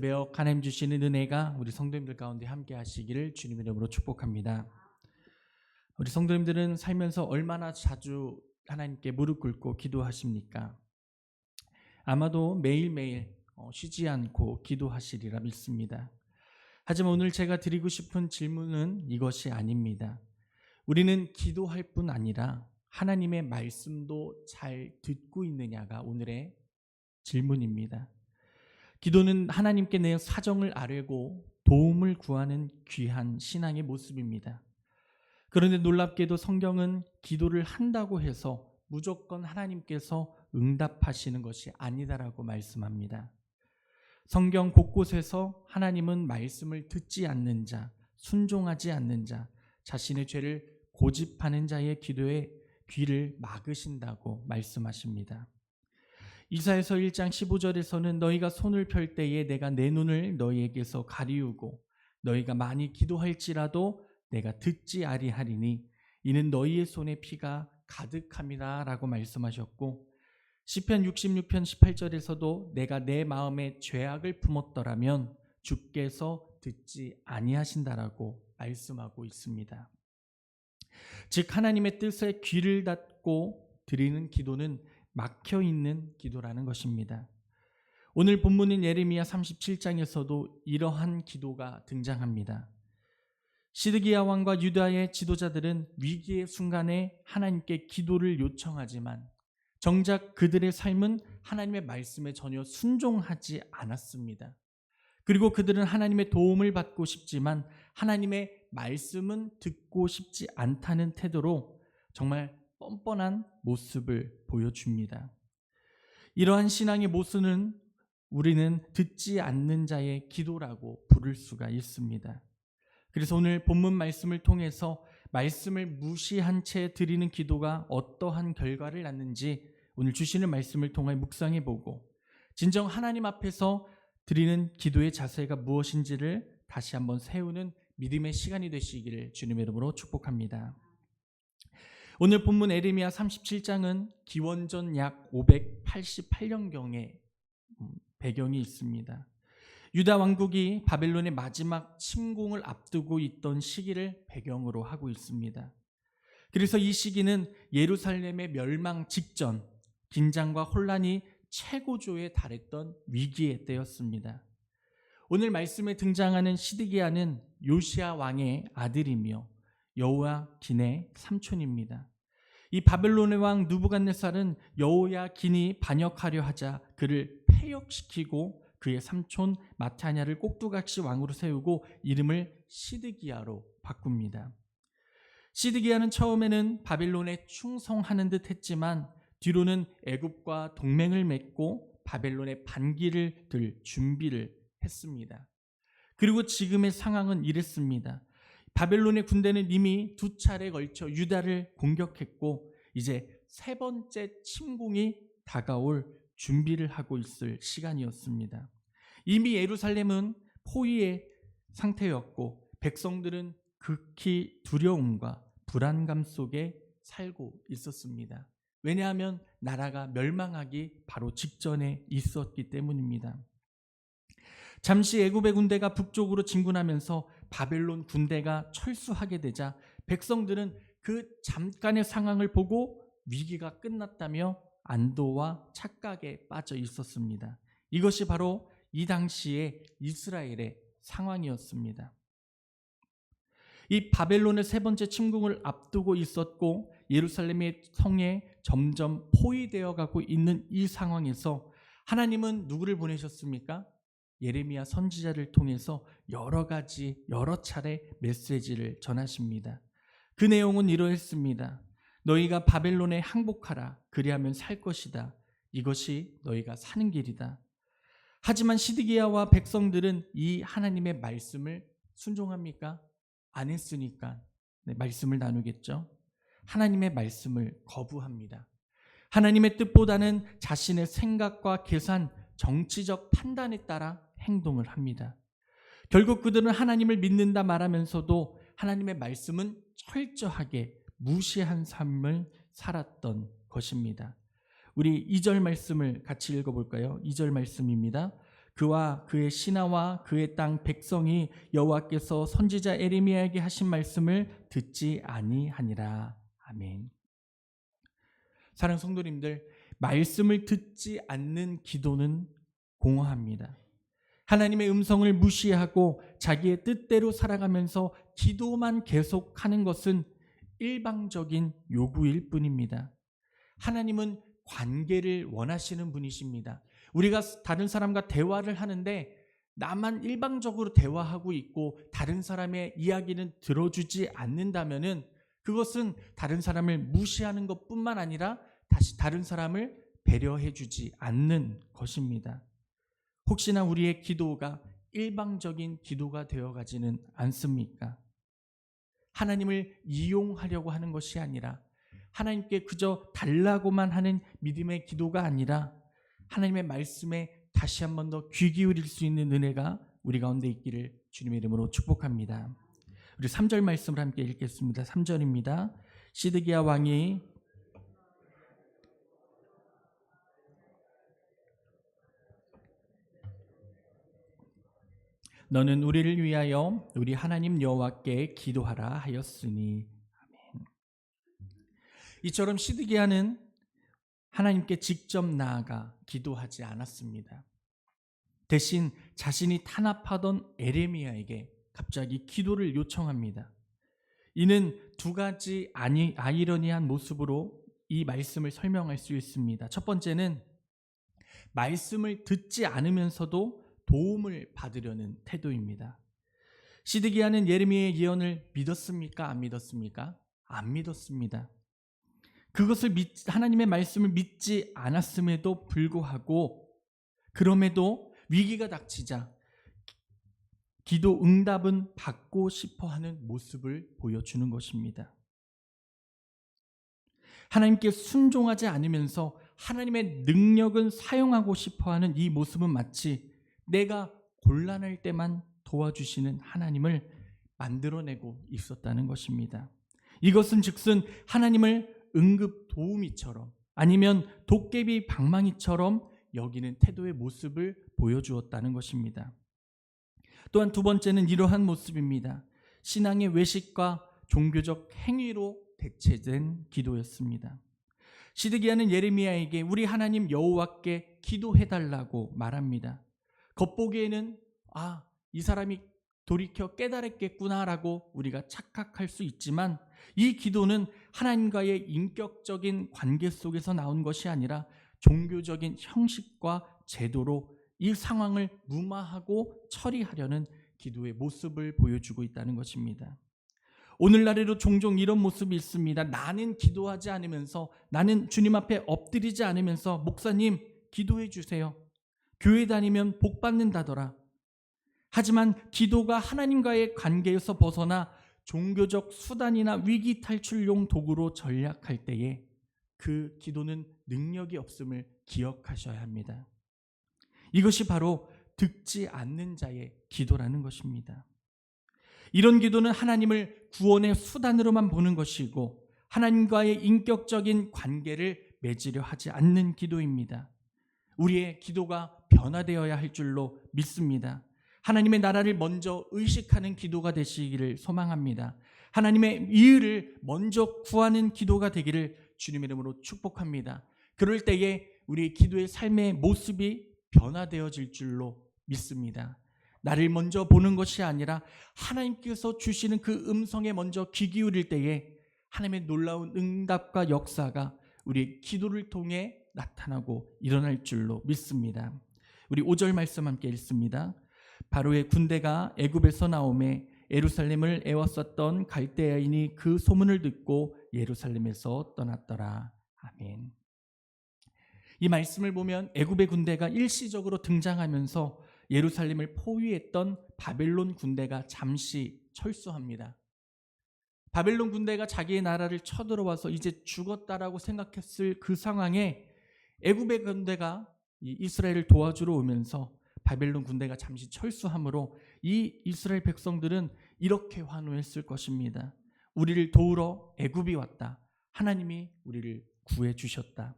매억 하나님 주시는 은혜가 우리 성도님들 가운데 함께 하시기를 주님의 이름으로 축복합니다. 우리 성도님들은 살면서 얼마나 자주 하나님께 무릎 꿇고 기도하십니까? 아마도 매일매일 쉬지 않고 기도하시리라 믿습니다. 하지만 오늘 제가 드리고 싶은 질문은 이것이 아닙니다. 우리는 기도할 뿐 아니라 하나님의 말씀도 잘 듣고 있느냐가 오늘의 질문입니다. 기도는 하나님께 내 사정을 아뢰고 도움을 구하는 귀한 신앙의 모습입니다. 그런데 놀랍게도 성경은 기도를 한다고 해서 무조건 하나님께서 응답하시는 것이 아니다라고 말씀합니다. 성경 곳곳에서 하나님은 말씀을 듣지 않는 자, 순종하지 않는 자, 자신의 죄를 고집하는 자의 기도에 귀를 막으신다고 말씀하십니다. 이사야서 1장 15절에서는 너희가 손을 펼 때에 내가 내 눈을 너희에게서 가리우고 너희가 많이 기도할지라도 내가 듣지 아니하리니 이는 너희의 손에 피가 가득함이라 라고 말씀하셨고, 시편 66편 18절에서도 내가 내 마음에 죄악을 품었더라면 주께서 듣지 아니하신다라고 말씀하고 있습니다. 즉 하나님의 뜻에 귀를 닫고 드리는 기도는 막혀있는 기도라는 것입니다. 오늘 본문인 예레미야 37장에서도 이러한 기도가 등장합니다. 시드기야 왕과 유다의 지도자들은 위기의 순간에 하나님께 기도를 요청하지만 정작 그들의 삶은 하나님의 말씀에 전혀 순종하지 않았습니다. 그리고 그들은 하나님의 도움을 받고 싶지만 하나님의 말씀은 듣고 싶지 않다는 태도로 정말 뻔뻔한 모습을 보여줍니다. 이러한 신앙의 모습은 우리는 듣지 않는 자의 기도라고 부를 수가 있습니다. 그래서 오늘 본문 말씀을 통해서 말씀을 무시한 채 드리는 기도가 어떠한 결과를 낳는지 오늘 주시는 말씀을 통해 묵상해 보고 진정 하나님 앞에서 드리는 기도의 자세가 무엇인지를 다시 한번 세우는 믿음의 시간이 되시기를 주님의 이름으로 축복합니다. 오늘 본문 예레미야 37장은 기원전 약 588년경의 배경이 있습니다. 유다 왕국이 바벨론의 마지막 침공을 앞두고 있던 시기를 배경으로 하고 있습니다. 그래서 이 시기는 예루살렘의 멸망 직전, 긴장과 혼란이 최고조에 달했던 위기의 때였습니다. 오늘 말씀에 등장하는 시드기야는 요시야 왕의 아들이며 여호야긴의 삼촌입니다. 이 바벨론의 왕 느부갓네살은 여호야긴이 반역하려 하자 그를 폐역시키고 그의 삼촌 마타냐를 꼭두각시 왕으로 세우고 이름을 시드기야로 바꿉니다. 시드기야는 처음에는 바벨론에 충성하는 듯 했지만 뒤로는 애굽과 동맹을 맺고 바벨론의 반기를 들 준비를 했습니다. 그리고 지금의 상황은 이랬습니다. 바벨론의 군대는 이미 2차례에 걸쳐 유다를 공격했고 이제 3번째 침공이 다가올 준비를 하고 있을 시간이었습니다. 이미 예루살렘은 포위의 상태였고 백성들은 극히 두려움과 불안감 속에 살고 있었습니다. 왜냐하면 나라가 멸망하기 바로 직전에 있었기 때문입니다. 잠시 애굽의 군대가 북쪽으로 진군하면서 바벨론 군대가 철수하게 되자 백성들은 그 잠깐의 상황을 보고 위기가 끝났다며 안도와 착각에 빠져 있었습니다. 이것이 바로 이 당시의 이스라엘의 상황이었습니다. 이 바벨론의 3번째 침공을 앞두고 있었고 예루살렘의 성에 점점 포위되어 가고 있는 이 상황에서 하나님은 누구를 보내셨습니까? 예레미야 선지자를 통해서 여러 차례 메시지를 전하십니다. 그 내용은 이러했습니다. 너희가 바벨론에 항복하라. 그리하면 살 것이다. 이것이 너희가 사는 길이다. 하지만 시드기야와 백성들은 이 하나님의 말씀을 순종합니까? 안 했으니까 말씀을 나누겠죠. 하나님의 말씀을 거부합니다. 하나님의 뜻보다는 자신의 생각과 계산, 정치적 판단에 따라 행동을 합니다. 결국 그들은 하나님을 믿는다 말하면서도 하나님의 말씀은 철저하게 무시한 삶을 살았던 것입니다. 우리 2절 말씀을 같이 읽어볼까요? 2절 말씀입니다. 그와 그의 신하와 그의 땅 백성이 여호와께서 선지자 에레미야에게 하신 말씀을 듣지 아니하니라. 아멘. 사랑하는 성도님들, 말씀을 듣지 않는 기도는 공허합니다. 하나님의 음성을 무시하고 자기의 뜻대로 살아가면서 기도만 계속하는 것은 일방적인 요구일 뿐입니다. 하나님은 관계를 원하시는 분이십니다. 우리가 다른 사람과 대화를 하는데 나만 일방적으로 대화하고 있고 다른 사람의 이야기는 들어주지 않는다면은 그것은 다른 사람을 무시하는 것뿐만 아니라 다시 다른 사람을 배려해 주지 않는 것입니다. 혹시나 우리의 기도가 일방적인 기도가 되어가지는 않습니까? 하나님을 이용하려고 하는 것이 아니라 하나님께 그저 달라고만 하는 믿음의 기도가 아니라 하나님의 말씀에 다시 한 번 더 귀 기울일 수 있는 은혜가 우리 가운데 있기를 주님의 이름으로 축복합니다. 우리 3절 말씀을 함께 읽겠습니다. 3절입니다. 시드기야 왕이 너는 우리를 위하여 우리 하나님 여호와께 기도하라 하였으니. 아멘. 이처럼 시드기야는 하나님께 직접 나아가 기도하지 않았습니다. 대신 자신이 탄압하던 에레미야에게 갑자기 기도를 요청합니다. 이는 두 가지 아이러니한 모습으로 이 말씀을 설명할 수 있습니다. 첫 번째는 말씀을 듣지 않으면서도 도움을 받으려는 태도입니다. 시드기야는 예레미야의 예언을 믿었습니까? 안 믿었습니까? 안 믿었습니다. 그것을 하나님의 말씀을 믿지 않았음에도 불구하고 그럼에도 위기가 닥치자 기도 응답은 받고 싶어하는 모습을 보여주는 것입니다. 하나님께 순종하지 않으면서 하나님의 능력은 사용하고 싶어하는 이 모습은 마치 내가 곤란할 때만 도와주시는 하나님을 만들어내고 있었다는 것입니다. 이것은 즉슨 하나님을 응급 도우미처럼 아니면 도깨비 방망이처럼 여기는 태도의 모습을 보여주었다는 것입니다. 또한 두 번째는 이러한 모습입니다. 신앙의 외식과 종교적 행위로 대체된 기도였습니다. 시드기야는 예레미야에게 우리 하나님 여호와께 기도해달라고 말합니다. 겉보기에는 이 사람이 돌이켜 깨달았겠구나라고 우리가 착각할 수 있지만 이 기도는 하나님과의 인격적인 관계 속에서 나온 것이 아니라 종교적인 형식과 제도로 이 상황을 무마하고 처리하려는 기도의 모습을 보여주고 있다는 것입니다. 오늘날에도 종종 이런 모습이 있습니다. 나는 기도하지 않으면서, 나는 주님 앞에 엎드리지 않으면서 목사님 기도해 주세요. 교회 다니면 복 받는다더라. 하지만 기도가 하나님과의 관계에서 벗어나 종교적 수단이나 위기 탈출용 도구로 전략할 때에 그 기도는 능력이 없음을 기억하셔야 합니다. 이것이 바로 듣지 않는 자의 기도라는 것입니다. 이런 기도는 하나님을 구원의 수단으로만 보는 것이고 하나님과의 인격적인 관계를 맺으려 하지 않는 기도입니다. 우리의 기도가 변화되어야 할 줄로 믿습니다. 하나님의 나라를 먼저 의식하는 기도가 되시기를 소망합니다. 하나님의 의를 먼저 구하는 기도가 되기를 주님의 이름으로 축복합니다. 그럴 때에 우리의 기도의 삶의 모습이 변화되어질 줄로 믿습니다. 나를 먼저 보는 것이 아니라 하나님께서 주시는 그 음성에 먼저 귀 기울일 때에 하나님의 놀라운 응답과 역사가 우리의 기도를 통해 나타나고 일어날 줄로 믿습니다. 우리 5절 말씀 함께 읽습니다. 바로의 군대가 애굽에서 나오매 예루살렘을 애워쌌던 갈대아인이 그 소문을 듣고 예루살렘에서 떠났더라. 아멘. 이 말씀을 보면 애굽의 군대가 일시적으로 등장하면서 예루살렘을 포위했던 바벨론 군대가 잠시 철수합니다. 바벨론 군대가 자기의 나라를 쳐들어와서 이제 죽었다라고 생각했을 그 상황에 애굽의 군대가 이스라엘을 도와주러 오면서 바벨론 군대가 잠시 철수함으로 이 이스라엘 백성들은 이렇게 환호했을 것입니다. 우리를 도우러 애굽이 왔다. 하나님이 우리를 구해 주셨다.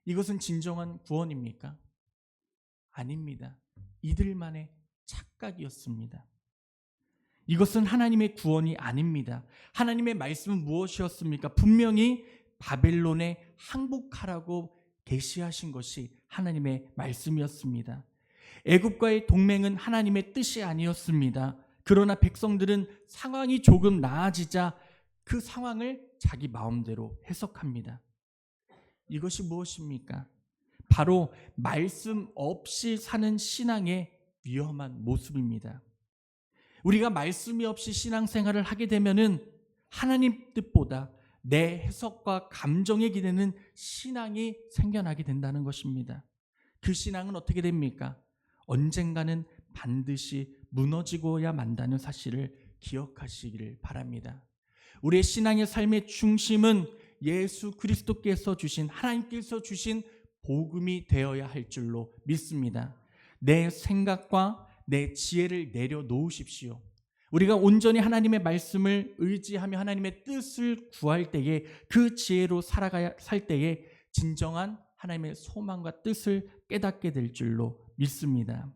이것은 진정한 구원입니까? 아닙니다. 이들만의 착각이었습니다. 이것은 하나님의 구원이 아닙니다. 하나님의 말씀은 무엇이었습니까? 분명히 바벨론에 항복하라고 계시하신 것이 하나님의 말씀이었습니다. 애굽과의 동맹은 하나님의 뜻이 아니었습니다. 그러나 백성들은 상황이 조금 나아지자 그 상황을 자기 마음대로 해석합니다. 이것이 무엇입니까? 바로 말씀 없이 사는 신앙의 위험한 모습입니다. 우리가 말씀이 없이 신앙생활을 하게 되면은 하나님 뜻보다 내 해석과 감정에 기대는 신앙이 생겨나게 된다는 것입니다. 그 신앙은 어떻게 됩니까? 언젠가는 반드시 무너지고야 만다는 사실을 기억하시기를 바랍니다. 우리의 신앙의 삶의 중심은 예수 그리스도께서 주신, 하나님께서 주신 복음이 되어야 할 줄로 믿습니다. 내 생각과 내 지혜를 내려놓으십시오. 우리가 온전히 하나님의 말씀을 의지하며 하나님의 뜻을 구할 때에, 그 지혜로 살 때에 진정한 하나님의 소망과 뜻을 깨닫게 될 줄로 믿습니다.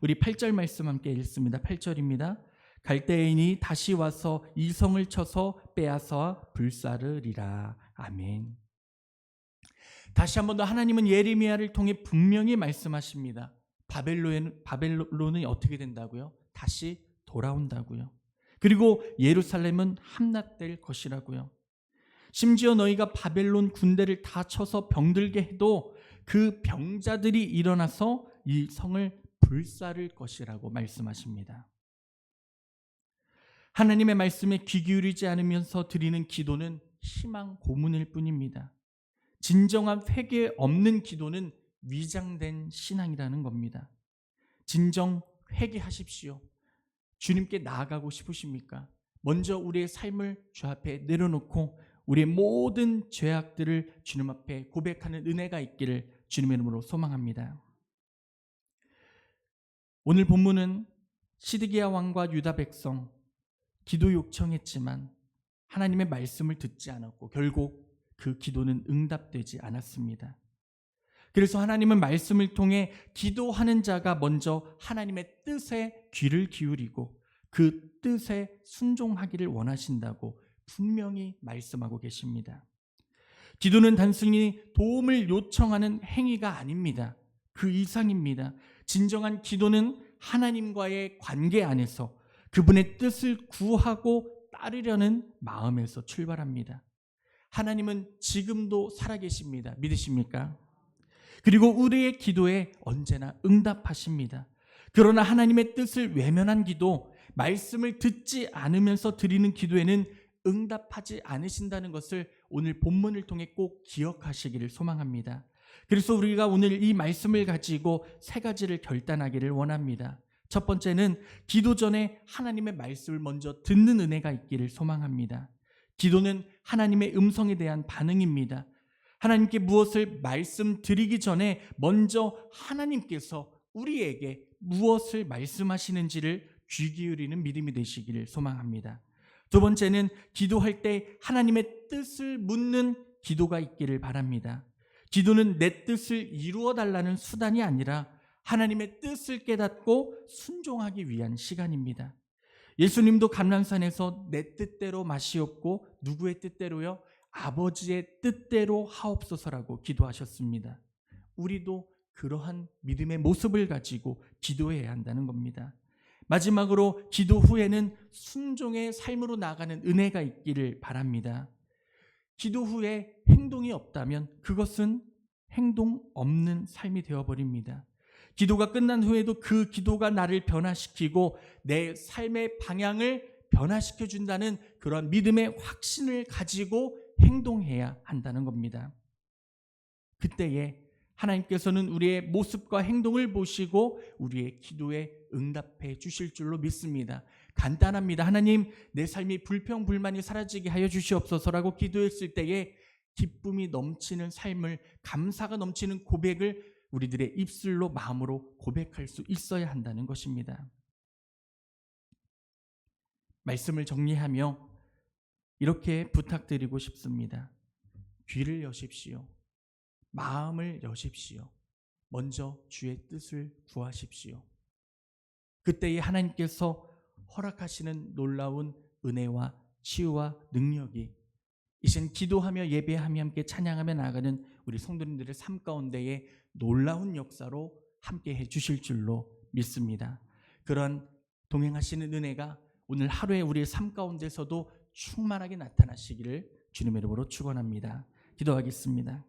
우리 8절 말씀 함께 읽습니다. 8절입니다. 갈대인이 다시 와서 이 성을 쳐서 빼앗아 불사르리라. 아멘. 다시 한 번 더 하나님은 예레미야를 통해 분명히 말씀하십니다. 바벨론이 어떻게 된다고요? 다시 돌아온다고요. 그리고 예루살렘은 함락될 것이라고요. 심지어 너희가 바벨론 군대를 다 쳐서 병들게 해도 그 병자들이 일어나서 이 성을 불사를 것이라고 말씀하십니다. 하나님의 말씀에 귀 기울이지 않으면서 드리는 기도는 희망 고문일 뿐입니다. 진정한 회개 없는 기도는 위장된 신앙이라는 겁니다. 진정 회개하십시오. 주님께 나아가고 싶으십니까? 먼저 우리의 삶을 주 앞에 내려놓고 우리의 모든 죄악들을 주님 앞에 고백하는 은혜가 있기를 주님의 이름으로 소망합니다. 오늘 본문은 시드기야 왕과 유다 백성 기도 요청했지만 하나님의 말씀을 듣지 않았고 결국 그 기도는 응답되지 않았습니다. 그래서 하나님은 말씀을 통해 기도하는 자가 먼저 하나님의 뜻에 귀를 기울이고 그 뜻에 순종하기를 원하신다고 분명히 말씀하고 계십니다. 기도는 단순히 도움을 요청하는 행위가 아닙니다. 그 이상입니다. 진정한 기도는 하나님과의 관계 안에서 그분의 뜻을 구하고 따르려는 마음에서 출발합니다. 하나님은 지금도 살아계십니다. 믿으십니까? 그리고 우리의 기도에 언제나 응답하십니다. 그러나 하나님의 뜻을 외면한 기도, 말씀을 듣지 않으면서 드리는 기도에는 응답하지 않으신다는 것을 오늘 본문을 통해 꼭 기억하시기를 소망합니다. 그래서 우리가 오늘 이 말씀을 가지고 세 가지를 결단하기를 원합니다. 첫 번째는 기도 전에 하나님의 말씀을 먼저 듣는 은혜가 있기를 소망합니다. 기도는 하나님의 음성에 대한 반응입니다. 하나님께 무엇을 말씀드리기 전에 먼저 하나님께서 우리에게 무엇을 말씀하시는지를 귀 기울이는 믿음이 되시기를 소망합니다. 두 번째는 기도할 때 하나님의 뜻을 묻는 기도가 있기를 바랍니다. 기도는 내 뜻을 이루어 달라는 수단이 아니라 하나님의 뜻을 깨닫고 순종하기 위한 시간입니다. 예수님도 감람산에서 내 뜻대로 마시옵고 누구의 뜻대로요? 아버지의 뜻대로 하옵소서라고 기도하셨습니다. 우리도 그러한 믿음의 모습을 가지고 기도해야 한다는 겁니다. 마지막으로 기도 후에는 순종의 삶으로 나가는 은혜가 있기를 바랍니다. 기도 후에 행동이 없다면 그것은 행동 없는 삶이 되어버립니다. 기도가 끝난 후에도 그 기도가 나를 변화시키고 내 삶의 방향을 변화시켜 준다는 그런 믿음의 확신을 가지고 행동해야 한다는 겁니다. 그때에 하나님께서는 우리의 모습과 행동을 보시고 우리의 기도에 응답해 주실 줄로 믿습니다. 간단합니다. 하나님, 내 삶이 불평불만이 사라지게 하여 주시옵소서라고 기도했을 때에 기쁨이 넘치는 삶을, 감사가 넘치는 고백을 우리들의 입술로 마음으로 고백할 수 있어야 한다는 것입니다. 말씀을 정리하며 이렇게 부탁드리고 싶습니다. 귀를 여십시오. 마음을 여십시오. 먼저 주의 뜻을 구하십시오. 그때에 하나님께서 허락하시는 놀라운 은혜와 치유와 능력이 이젠 기도하며 예배하며 함께 찬양하며 나아가는 우리 성도님들의 삶 가운데에 놀라운 역사로 함께 해주실 줄로 믿습니다. 그런 동행하시는 은혜가 오늘 하루에 우리의 삶 가운데서도 충만하게 나타나시기를 주님의 이름으로 축원합니다. 기도하겠습니다.